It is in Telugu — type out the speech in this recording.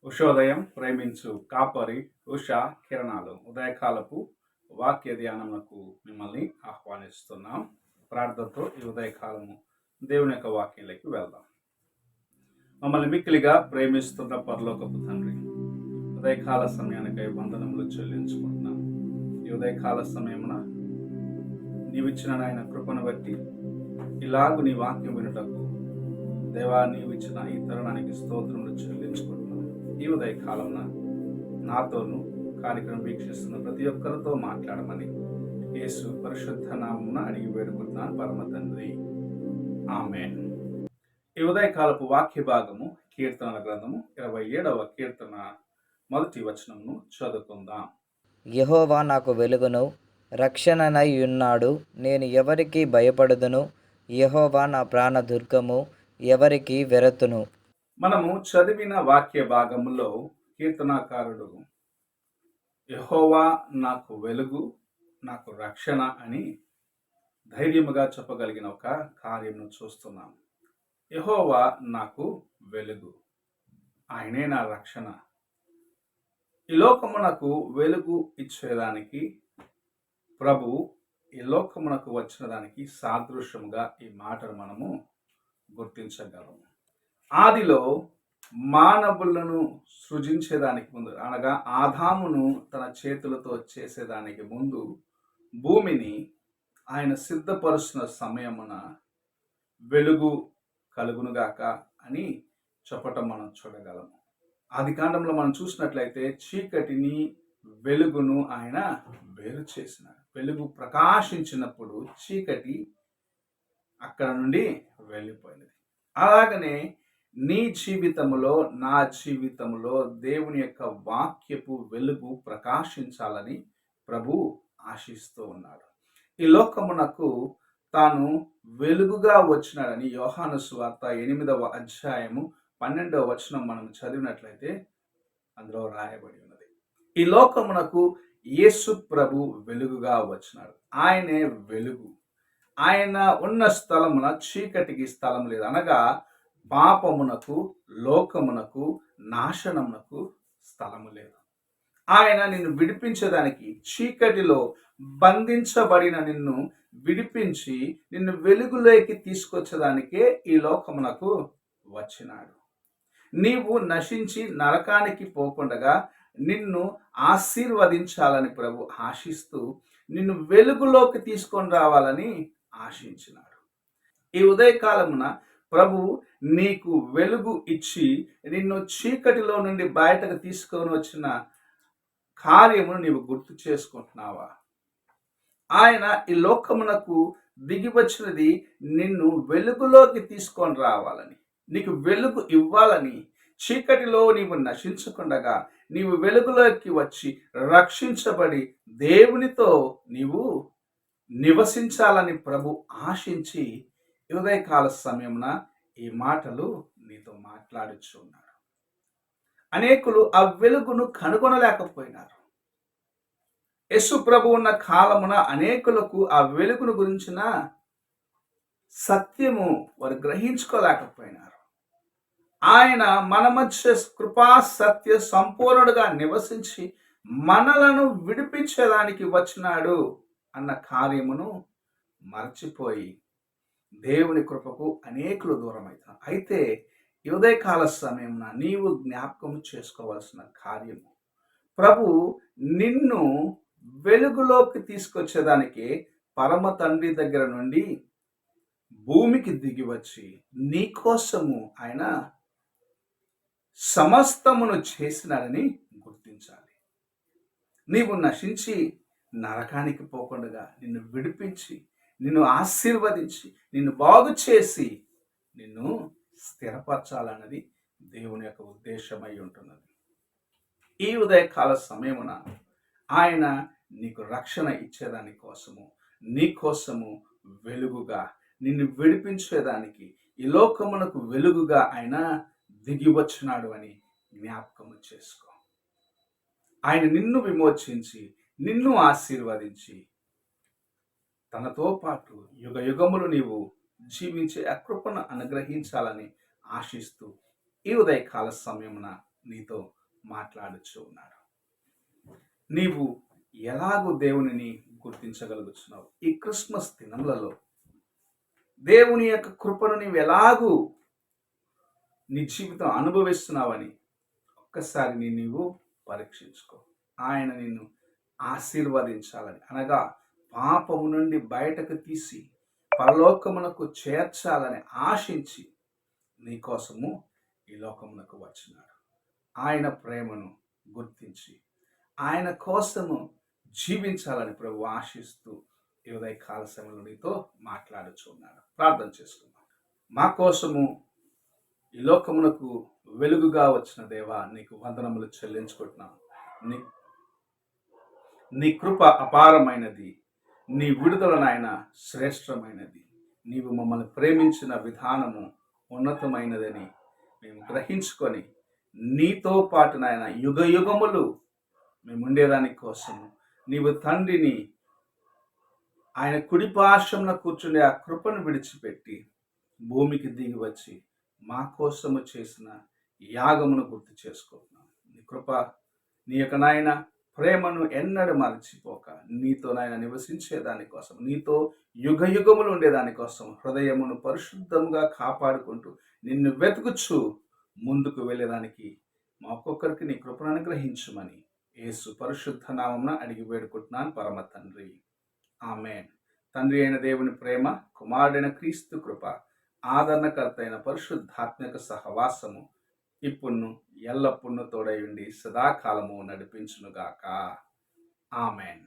ఉషోదయం ప్రేమించు కాపరి ఉషా కిరణాలు ఉదయకాలపు వాక్య ధ్యానములకు మిమ్మల్ని ఆహ్వానిస్తున్నాం. ప్రార్థనతో ఈ ఉదయకాలము దేవుని యొక్క వాక్యంలోకి వెళ్దాం. మమ్మల్ని మిక్కిలిగా ప్రేమిస్తున్న పరలోకపు తండ్రి, ఉదయకాల సమయానికై వందనములు చెల్లించుకుంటున్నాం. ఈ ఉదయకాల సమయమున నీవిచ్చిన నాయన కృపను బట్టి ఇలాగు నీ వాక్యం వినుటకు దేవా నీవిచ్చిన ఈ తరుణానికి స్తోత్రములు చెల్లించుకుంటున్నాం. ఈ ఉదయకాలమున నాతోనూ కార్యక్రమం వీక్షిస్తున్న ప్రతి ఒక్కరితో మాట్లాడమని యేసు పరిశుద్ధ నామమున అడిగి వేడుకుంటున్నాను పరమ తండ్రి, ఆమేన్. ఈ ఉదయకాలపు వాక్య భాగము కీర్తనల గ్రంథము 27వ కీర్తన మొదటి వచనమును చదువుకుందాం. యెహోవా నాకు వెలుగును రక్షణనై ఉన్నాడు, నేను ఎవరికి భయపడుదును? యెహోవా నా ప్రాణ దుర్గము, ఎవరికి వెరతును? మనము చదివిన వాక్య భాగములో కీర్తనాకారుడు యెహోవా నాకు వెలుగు, నాకు రక్షణ అని ధైర్యముగా చెప్పగలిగిన ఒక కార్యమును చూస్తున్నాం. యెహోవా నాకు వెలుగు, ఆయనే నా రక్షణ. ఈ లోకమునకు వెలుగు ఇచ్చేదానికి ప్రభు ఈ లోకమునకు వచ్చిన దానికి సాదృశ్యముగా ఈ మాటను మనము గుర్తించగలము. ఆదిలో మానవులను సృజించేదానికి ముందు, అనగా ఆదామును తన చేతులతో చేసేదానికి ముందు భూమిని ఆయన సిద్ధపరుచిన సమయమున వెలుగు కలుగునుగాక అని చెప్పటం మనం చూడగలము. ఆది కాండంలో మనం చూసినట్లయితే చీకటిని వెలుగును ఆయన వేరు చేసినాడు. వెలుగు ప్రకాశించినప్పుడు చీకటి అక్కడ నుండి వెళ్ళిపోయినది. అలాగనే నీ జీవితములో నా జీవితములో దేవుని యొక్క వాక్యపు వెలుగు ప్రకాశించాలని ప్రభు ఆశిస్తూ ఉన్నాడు. ఈ లోకమునకు తాను వెలుగుగా వచ్చినాడని యోహాను సువార్త 8వ అధ్యాయము 12వ వచనం మనం చదివినట్లయితే అందులో రాయబడి ఉన్నది. ఈ లోకమునకు యేసు ప్రభు వెలుగుగా వచ్చినాడు. ఆయనే వెలుగు. ఆయన ఉన్న స్థలమున చీకటికి స్థలం లేదు, అనగా పాపమునకు, లోకమునకు, నాశనమునకు స్థలము లేదు. ఆయన నిన్ను విడిపించడానికి, చీకటిలో బంధించబడిన నిన్ను విడిపించి నిన్ను వెలుగులోకి తీసుకొచ్చడానికే ఈ లోకమునకు వచ్చినాడు. నీవు నశించి నరకానికి పోకుండగా నిన్ను ఆశీర్వదించాలని ప్రభు ఆశిస్తూ నిన్ను వెలుగులోకి తీసుకొని రావాలని ఆశించినాడు. ఈ ఉదయకాలమున ప్రభు నీకు వెలుగు ఇచ్చి నిన్ను చీకటిలో నుండి బయటకు తీసుకొని వచ్చిన కార్యమును నీవు గుర్తు చేసుకుంటున్నావా? ఆయన ఈ లోకమునకు దిగి వచ్చినది నిన్ను వెలుగులోకి తీసుకొని రావాలని, నీకు వెలుగు ఇవ్వాలని. చీకటిలో నీవు నశించకుండగా నీవు వెలుగులోకి వచ్చి రక్షించబడి దేవునితో నీవు నివసించాలని ప్రభు ఆశించి ఉదయకాల సమయమున ఈ మాటలు నీతో మాట్లాడుచున్నాడు. అనేకులు ఆ వెలుగును కనుగొనలేకపోయినారు. యేసు ప్రభు ఉన్న కాలమున అనేకులకు ఆ వెలుగును గురించిన సత్యము వారు గ్రహించుకోలేకపోయినారు. ఆయన మన మధ్య కృపా సత్య సంపూర్ణుడుగా నివసించి మనలను విడిపించేదానికి వచ్చినాడు అన్న కార్యమును మర్చిపోయి దేవుని కృపకు అనేకులు దూరం అవుతారు. అయితే ఈ ఉదయకాల సమయమున నీవు జ్ఞాపకం చేసుకోవాల్సిన కార్యము, ప్రభు నిన్ను వెలుగులోకి తీసుకొచ్చేదానికి పరమ తండ్రి దగ్గర నుండి భూమికి దిగి వచ్చి నీ కోసము ఆయన సమస్తమును చేసినాడని గుర్తించాలి. నీవు నశించి నరకానికి పోకుండా నిన్ను విడిపించి, నిన్ను ఆశీర్వదించి, నిన్ను బాగు చేసి నిన్ను స్థిరపరచాలన్నది దేవుని యొక్క ఉద్దేశమై ఉంటున్నది. ఈ ఉదయకాల సమయమున ఆయన నీకు రక్షణ ఇచ్చేదాని కోసము, నీ కోసము వెలుగుగా నిన్ను విడిపించేదానికి ఈ లోకమునకు వెలుగుగా ఆయన దిగి వచ్చినాడు అని జ్ఞాపకము చేసుకో. ఆయన నిన్ను విమోచించి నిన్ను ఆశీర్వదించి తనతో పాటు యుగ యుగములు నీవు జీవించే ఆ కృపను అనుగ్రహించాలని ఆశిస్తూ ఈ ఉదయకాల సమయమున నీతో మాట్లాడుచూ ఉన్నాడు. నీవు ఎలాగూ దేవునిని గుర్తించగలుగుతున్నావు? ఈ క్రిస్మస్ దినములలో దేవుని యొక్క కృపను నీవు ఎలాగూ నీ జీవితం అనుభవిస్తున్నావని ఒక్కసారి నీవు పరీక్షించుకో. ఆయన నిన్ను ఆశీర్వదించాలని, అనగా పాపము నుండి బయటకు తీసి పరలోకమునకు చేర్చాలని ఆశించి నీకోసము ఈ లోకమునకు వచ్చినాడు. ఆయన ప్రేమను గుర్తించి ఆయన కోసము జీవించాలని ప్రభు ఆశిస్తూ ఈ ఉదయకాల సమయంలో నీతో మాట్లాడుచున్నాడు. ప్రార్థన చేసుకున్నాడు. మా కోసము ఈ లోకమునకు వెలుగుగా వచ్చిన దేవా, నీకు వందనములు చెల్లించుకుంటున్నాను. నీ కృప అపారమైనది, నీ విడుదల నాయన శ్రేష్టమైనది. నీవు మమ్మల్ని ప్రేమించిన విధానము ఉన్నతమైనదని మేము గ్రహించుకొని నీతో పాటు నాయన యుగ యుగములు మేము ఉండేదాని కోసము నీవు తండ్రిని ఆయన కుడి పార్శ్వమున కూర్చుండే ఆ కృపను విడిచిపెట్టి భూమికి దిగి వచ్చి మా కోసము చేసిన యాగమును గుర్తు చేసుకుంటున్నాం. నీ కృప, నీ యొక్క నాయన ప్రేమను ఎన్నడూ మరచిపోక నీతో నాయన నివసించేదాని కోసం, నీతో యుగ యుగములు ఉండేదాని కోసం హృదయమును పరిశుద్ధంగా కాపాడుకుంటూ నిన్ను వెతుకుచు ముందుకు వెళ్ళేదానికి మా ఒక్కొక్కరికి నీ కృపను అనుగ్రహించమని యేసు పరిశుద్ధ నామమున అడిగి వేడుకుంటున్నాను పరమ తండ్రి. ఆమేన్. తండ్రి అయిన దేవుని ప్రేమ, కుమారుడైన క్రీస్తు కృప, ఆదరణకర్త అయిన పరిశుద్ధాత్మక సహవాసము ఇప్పుడును ఎల్లప్పుడూ తోడై ఉండి సదాకాలము నడిపించునుగాక. ఆమేన్.